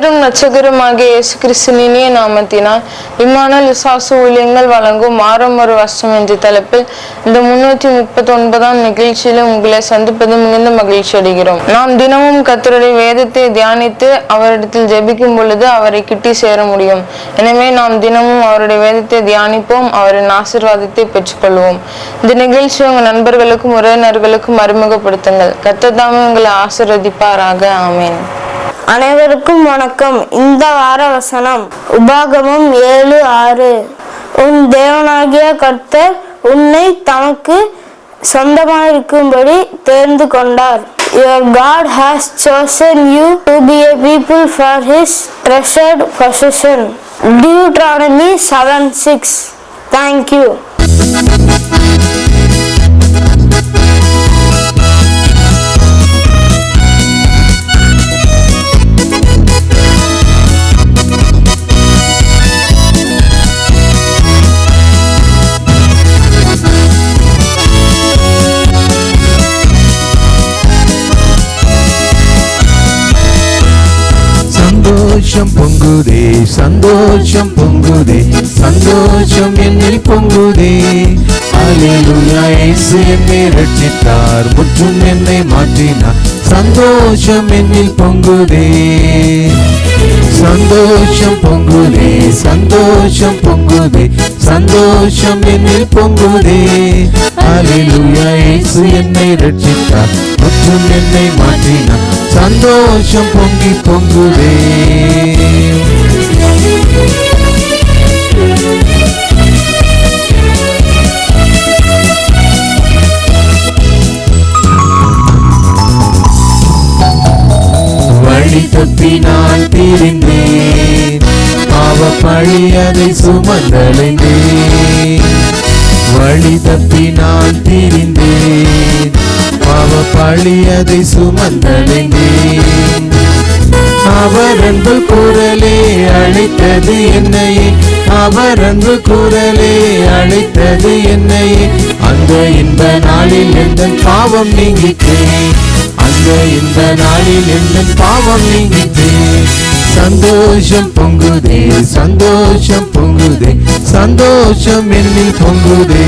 கர்த்தரும் இரட்சகருமாகிய இயேசு கிறிஸ்துவின் இனிய நாமத்தினால் இம்மானுவேல் விசுவாச ஊழியங்கள் வழங்கும் மாறும் ஒரு வருஷம் என்ற தலைப்பில் இந்த 339ஆம் நிகழ்ச்சியில் உங்களை சந்திப்பது மிகுந்த மகிழ்ச்சி அடைகிறோம். நாம் தினமும் கர்த்தருடைய வேதத்தை தியானித்து அவரிடத்தில் ஜெபிக்கும் பொழுது அவரை கிட்டி சேர முடியும். எனவே நாம் தினமும் அவருடைய வேதத்தை தியானிப்போம், அவரின் ஆசீர்வாதத்தை பெற்றுக்கொள்வோம். இந்த நிகழ்ச்சி உங்கள் நண்பர்களுக்கும் உறவினர்களுக்கும் அறிமுகப்படுத்துங்கள். கர்த்தர் தாமே உங்களை ஆசீர்வதிப்பாராக. ஆமென். அனைவருக்கும் வணக்கம். இந்த வார வசனம் உபாகமம் 7:6. உன் தேவனாகிய கர்த்தர் உன்னை தமக்கு சொந்தமாயிருக்கும்படி தேர்ந்து கொண்டார். Your God has chosen you to be a people for his treasured possession. Deuteronomy 7:6. Thank you. சந்தோஷம் பொங்குதே, சந்தோஷம் பொங்குதே, சந்தோஷம் என்னில் பொங்குதே. அல்லேலூயா, இயேசு என்னை ரட்சித்தார், முற்றும் என்னை மாற்றினார். சந்தோஷம் என்னில் பொங்குதே, சந்தோஷம் பொங்குதே, சந்தோஷம் பொங்குதே, சந்தோஷம் என்னில் பொங்குதே. அல்லேலூயா, இயேசு என்னை ரட்சித்தார், முற்றும் என்னை மாற்றினார். சந்தோஷம் பொங்கி பொங்குதே. வழி தப்பி நான் திரிந்தேன், பாவ பழி அதை சுமந்தடைந்தேன். வழி தப்பி நான் திரிந்தேன், பாவ பழி அதை சுமந்தடைந்தேன். அவர் அன்பு குரலே அழைத்தது என்னையே, அவர் அன்பு குரலே அழைத்தது என்னையே. அந்த இந்த நாளில் எந்த பாவம் நீங்கிட்டேன், அந்த இந்த நாளில் எந்த பாவம் நீங்கிட்டேன். சந்தோஷம் பொங்குதே, சந்தோஷம் பொங்குதே, சந்தோஷம் என்னில் பொங்குதே.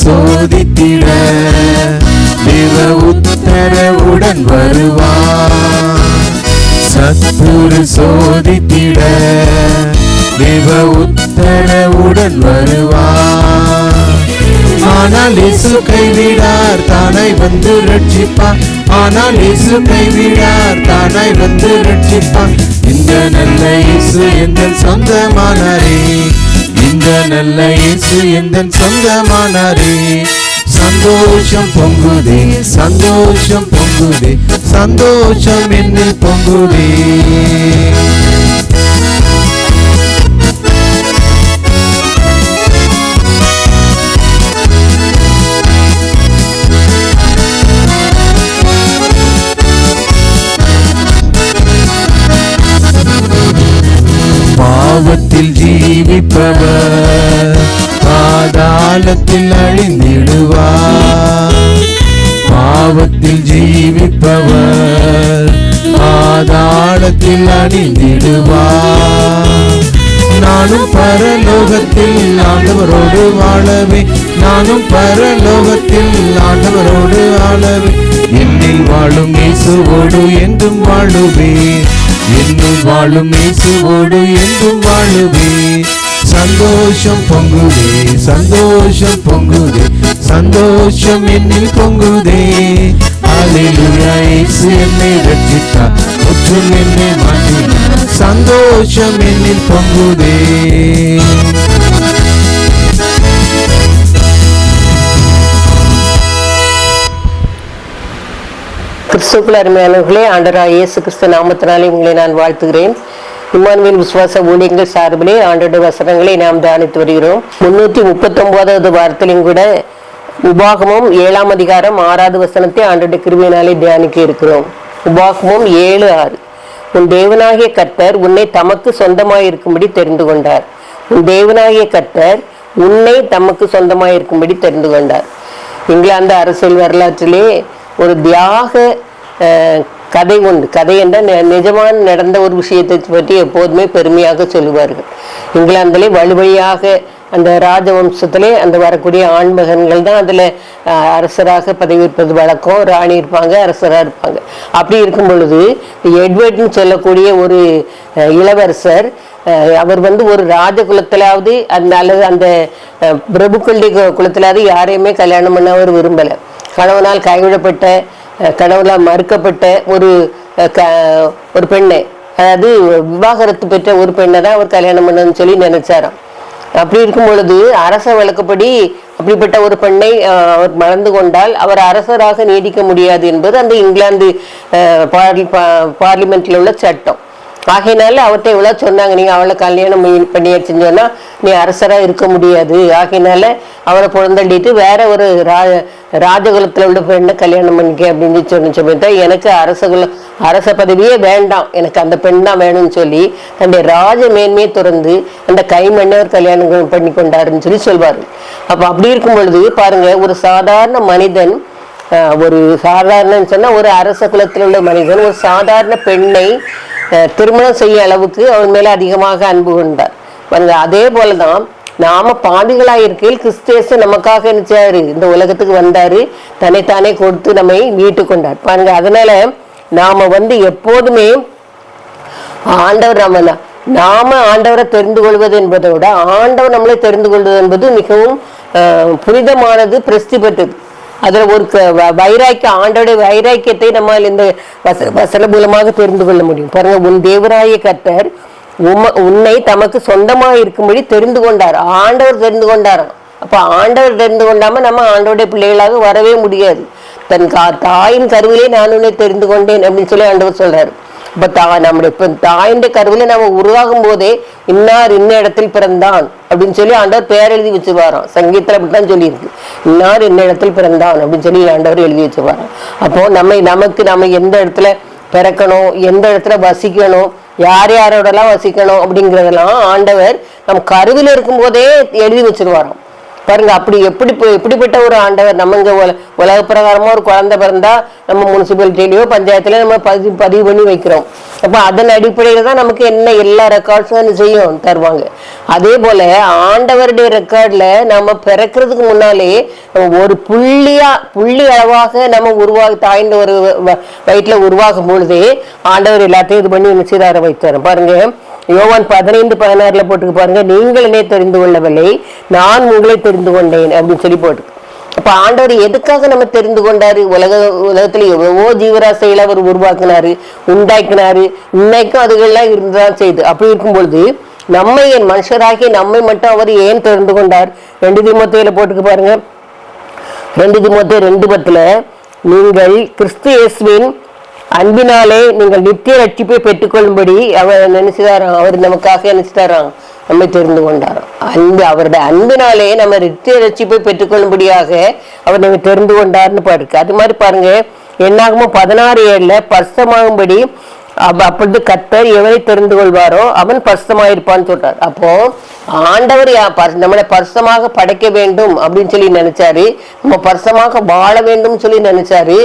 சோதித்திட தேவ உத்தரவுடன் வருவார். சத்துரு சோதித்திட தேவ உத்தரவுடன் வருவார். ஆனால் இயேசு கைவிடார், தானாய் வந்து ரட்சிப்பார். ஆனால் இயேசு கைவிடார், தானாய் வந்து ரட்சிப்பார். இந்த நல்ல இயேசு எங்கள் சொந்தமானாரே, இந்த நல்ல இயேசு எந்தன் சொந்தமானாரே. சந்தோஷம் பொங்குதே, சந்தோஷம் பொங்குதே, சந்தோஷம் என்னில் பொங்குதே. பாவத்தில் ஜீவிப்பவர் பாதாளத்தில் அழிந்திடுவார். பாவத்தில் ஜீவிப்பவர் பாதாளத்தில் அழிந்திடுவார். நானும் பரலோகத்தில் ஆண்டவரோடு வாழவே, நானும் பரலோகத்தில் ஆண்டவரோடு வாழவே. என்னில் வாழும் இயேசுவோடு என்றும் வாழுவே, என்னும் வாழும் இயேசுவோடு என்றும் வாழுவே. சந்தோஷம் பொங்குதே, சந்தோஷம் பொங்குதே, சந்தோஷம் என்னில் பொங்குதே. அல்லேலூயா, இயேசு என்னை ரட்சித்தார், முற்றும் என்னை மாற்றினார். சந்தோஷம் என்னில் பொங்குதே. கிறிஸ்துவுக்குள் அருமையானவர்களே, ஆண்டவராகிய இயேசு கிறிஸ்து நாமத்தினாலே உங்களை நான் வாழ்த்துகிறேன். இம்மானுவேல் விசுவாச ஊழியங்கள் சார்பிலே ஆண்டவருடைய வசனங்களை நாம் தியானித்து வருகிறோம். 339வது வாரத்திலும் கூட உபாகமம் 7ஆம் அதிகாரம் 6வது வசனத்தை ஆண்டவருடைய கிருபையினாலே தியானிக்க இருக்கிறோம். உபாகமம் 7:6. உன் தேவனாகிய கர்த்தர் உன்னை தமக்கு சொந்தமாயிருக்கும்படி தெரிந்து கொண்டார். உன் தேவனாகிய கர்த்தர் உன்னை தமக்கு சொந்தமாயிருக்கும்படி தெரிந்து கொண்டார். இங்கிலாந்து அரசியல் வரலாற்றிலே ஒரு தியாக கதை உண்டு. கதை என்றால் நிஜமான நடந்த ஒரு விஷயத்தை பற்றி எப்போதுமே பெருமையாக சொல்லுவார்கள். இங்கிலாந்திலே வலுவழியாக அந்த ராஜவம்சத்திலே அந்த வரக்கூடிய ஆண்மகன்கள் தான் அதில் அரசராக பதவியேற்பது வழக்கம். ராணி இருப்பாங்க, அரசராக இருப்பாங்க. அப்படி இருக்கும் பொழுது எட்வர்ட்னு சொல்லக்கூடிய ஒரு இளவரசர், அவர் ஒரு ராஜ குலத்திலாவது அல்லது அந்த பிரபுக்களுடைய குலத்திலாவது யாரையுமே கல்யாணம் பண்ண அவர் விரும்பலை. கணவனால் கைவிடப்பட்ட, கணவனால் மறுக்கப்பட்ட ஒரு பெண்ணை, அதாவது விவாகரத்து பெற்ற ஒரு பெண்ணை தான் அவர் கல்யாணம் பண்ணணும்னு சொல்லி நினைச்சாராம். அப்படி இருக்கும் பொழுது அரச வழக்கப்படி அப்படிப்பட்ட ஒரு பெண்ணை அவர் மணந்து கொண்டால் அவர் அரசராக நீடிக்க முடியாது என்பது அந்த இங்கிலாந்து பார்லிமெண்ட்ல உள்ள சட்டம். ஆகையினால அவர்கிட்ட எவ்வளவு சொன்னாங்க, நீங்க அவளை கல்யாணம் பண்ணியாச்சுன்னு சொன்னா நீ அரசரா இருக்க முடியாது. ஆகையினால அவரை புறந்தள்ளிட்டு வேற ஒரு ராஜகுலத்துல உள்ள பெண்ணை கல்யாணம் பண்ணிக்க அப்படின்னு சொன்ன சமயத்தை எனக்கு அரச பதவியே வேண்டாம், எனக்கு அந்த பெண் தான் வேணும்னு சொல்லி தன்னுடைய ராஜ மேன்மையை துறந்து அந்த கைமண்ணை அவர் கல்யாணம் பண்ணி கொண்டாருன்னு சொல்லி சொல்வாரு. அப்ப அப்படி இருக்கும் பொழுது பாருங்க, ஒரு சாதாரண மனிதன், ஒரு சாதாரண சொன்னா ஒரு அரச குலத்தில் உள்ள மனிதன் ஒரு சாதாரண பெண்ணை திருமணம் செய்ய அளவுக்கு அவன் மேல அதிகமாக அன்பு கொண்டார். அதே போலதான் நாம பாவிகளாக இருக்கையில் கிறிஸ்து நமக்காக நினைச்சாரு, இந்த உலகத்துக்கு வந்தாரு, தன்னைத்தானே கொடுத்து நம்மை மீட்டு கொண்டார். பாருங்க, அதனால நாம எப்போதுமே ஆண்டவர் நாம ஆண்டவரை தெரிந்து கொள்வது என்பதை விட ஆண்டவர் நம்மளை தெரிந்து கொள்வது என்பது மிகவும் புனிதமானது, பிரசித்தி பெற்றது. அதுல ஒரு வைராக்கியம், ஆண்டோடைய வைராக்கியத்தை நம்ம இந்த வசன மூலமாக தெரிந்து கொள்ள முடியும். பாருங்க, உன் தேவராய கர்த்தர் உன்னை தமக்கு சொந்தமா இருக்கும்படி தெரிந்து கொண்டார். ஆண்டவர் தெரிந்து கொண்டாராம். அப்ப ஆண்டவர் தெரிந்து கொண்டாம நம்ம ஆண்டோடைய பிள்ளைகளாக வரவே முடியாது. தன் தாயின் கருவிலே நான் உன்னை தெரிந்து கொண்டேன் அப்படின்னு சொல்லி ஆண்டவர் சொல்றாரு. இப்ப நம்முடைய தாயின் கருவில நம்ம உருவாகும் போதே இன்னார் இன்ன இடத்தில் பிறந்தான் அப்படின்னு சொல்லி ஆண்டவர் பேர் எழுதி வச்சிருவாராம். சங்கீதத்துல அப்படித்தான் சொல்லியிருக்கு, இன்னார் இன்ன இடத்தில் பிறந்தான் அப்படின்னு சொல்லி ஆண்டவர் எழுதி வச்சிருவாராம். அப்போ நம்ம எந்த இடத்துல பிறக்கணும், எந்த இடத்துல வசிக்கணும், யார் யாரோடலாம் வசிக்கணும் அப்படிங்கிறதெல்லாம் ஆண்டவர் நம்ம கருவில இருக்கும் போதே எழுதி வச்சிருவாராம். பாருங்க, எப்படிப்பட்ட ஒரு ஆண்டவர். நம்ம இங்க உலக பிரகாரமா ஒரு குழந்தை பிறந்தா நம்ம முனிசிபாலிட்டியிலயோ பஞ்சாயத்துல நம்ம பதிவு பண்ணி வைக்கிறோம். அப்ப அதன் அடிப்படையில தான் நமக்கு என்ன எல்லா ரெக்கார்ட்ஸும் செய்யும் தருவாங்க. அதே போல ஆண்டவருடைய ரெக்கார்ட்ல நம்ம பிறக்கிறதுக்கு முன்னாலே ஒரு புள்ளி அளவாக நம்ம தாயின் ஒரு வயிற்றுல உருவாகும் பொழுதே ஆண்டவர் எல்லாத்தையும் இது பண்ணி நிச்சயதார வைத்தார். பாருங்க, யோவான் 15:16 போட்டுக்கு பாருங்க, நீங்கள் என்னை தெரிந்து கொள்ளவில்லை, நான் உங்களை தெரிந்து கொண்டேன் அப்படின்னு சொல்லி போட்டு. அப்ப ஆண்டவர் எதுக்காக நம்ம தெரிந்து கொண்டாரு? உலகத்துல எவ்வளவோ ஜீவராசிகளை அவர் உருவாக்கினாரு, உண்டாக்கினாரு. இன்னைக்கும் அதுகள்லாம் இருந்துதான் செய்யுது. அப்படி இருக்கும் பொழுது நம்மை மனுஷராகி நம்மை மட்டும் அவர் ஏன் தெரிந்து கொண்டார்? 2 தீமோத்தேயுல போட்டுக்கு பாருங்க, 2 தீமோத்தேயு 2:10 நீங்கள் கிறிஸ்து இயேசுவின் அன்பினாலே நீங்கள் நித்திய ரட்சிப்பை பெற்றுக்கொள்ளும்படி அவர் நினைச்சுதாராம். அவர் நமக்காக நினைச்சுதாராம், நம்மை தெரிந்து கொண்டாராம். அவருடைய அன்பினாலே நம்ம நித்திய ரட்சிப்பை பெற்றுக்கொள்ளும்படியாக அவர் நம்ம தெரிந்து கொண்டார்னு பாருக்கு. அது மாதிரி பாருங்க, என்னாகுமோ 16:7 பரிசுத்தமாகும்படி அப்பொழுது கர்த்தர் எவரை தெரிந்து கொள்வாரோ அவன் பரிசுத்தமாயிருப்பான்னு சொல்றார். அப்போ ஆண்டவர் நம்மளை பரிசுத்தமாக படைக்க வேண்டும் அப்படின்னு சொல்லி நினைச்சாரு, நம்ம பரிசுத்தமாக வாழ வேண்டும் சொல்லி நினைச்சாரு.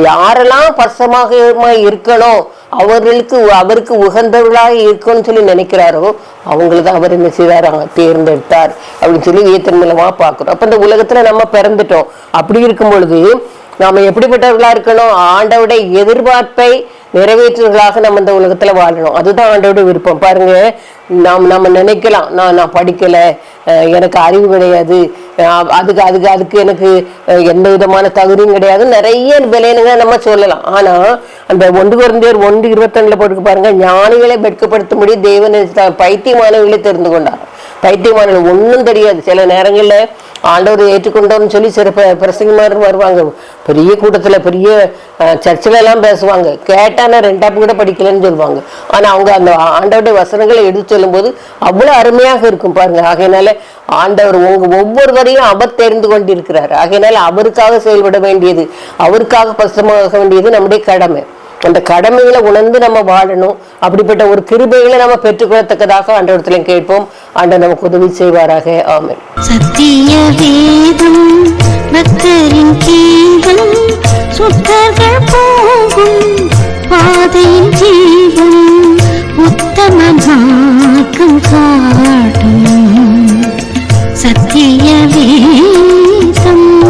யாரெல்லாம் பரிசுத்தமாக இருக்கணும், அவருக்கு உகந்தவர்களாக இருக்கணும்னு சொல்லி நினைக்கிறாரோ அவங்களுக்கு அவர் என்ன செய்தாராங்க, தேர்ந்தெடுத்தார் அப்படின்னு சொல்லி வேதத்தின் மூலமா பாக்குறோம். அப்ப இந்த உலகத்துல நம்ம பிறந்துட்டோம். அப்படி இருக்கும் பொழுது நாம எப்படிப்பட்டவர்களா இருக்கணும்? ஆண்டவருடைய எதிர்பார்ப்பை நிறைவேற்றுவர்களாக நம்ம இந்த உலகத்துல வாழணும். அதுதான் ஆண்டவருடைய விருப்பம். பாருங்க, நம்ம நினைக்கலாம், நான் படிக்கல, எனக்கு அறிவு கிடையாது, அதுக்கு எனக்கு எந்த விதமான தகுதியும் கிடையாது, நிறைய விலைனுங்க நம்ம சொல்லலாம். ஆனா அந்த 1 Corinthians 1:22 போட்டு பாருங்க, ஞானிகளை வெட்கப்படுத்தும்படி தேவன் பைத்தியமானவர்களை தெரிந்து கொண்டார். பைத்தியமானவர்கள் ஒன்றும் தெரியாது. சில நேரங்கள்ல ஆண்டவர் ஏற்றுக்கொண்டோம்னு சொல்லி சில பிரசங்கமார் வருவாங்க, பெரிய கூட்டத்துல பெரிய சர்ச்சில் எல்லாம் பேசுவாங்க. கேட்டா நான் 2ஆம் கூட படிக்கலன்னு சொல்லுவாங்க. ஆனா அவங்க அந்த ஆண்டவருடைய வசனங்களை எடுத்து சொல்லும் போது அவ்வளவு அருமையாக இருக்கும் பாருங்க. ஆகையினால ஆண்டவர் ஒவ்வொருவரையும் அவர் தெரிந்து கொண்டிருக்கிறார். ஆகையினால அவருக்காக செயல்பட வேண்டியது, அவருக்காக பசுமாக வேண்டியது நம்முடைய கடமை. அந்த கடமைகளை உணர்ந்து நம்ம வாழணும். அப்படிப்பட்ட ஒரு கிருபைகளை நம்ம பெற்றுக்கொள்ளத்தக்கதாக ஆண்டவரத்திலும் கேட்போம். ஆண்டவர் நமக்கு உதவி செய்வாராக. ஆமென். சத்திய வேதம் பக்தரின் கீதம் சுத்தர்கள் போகும்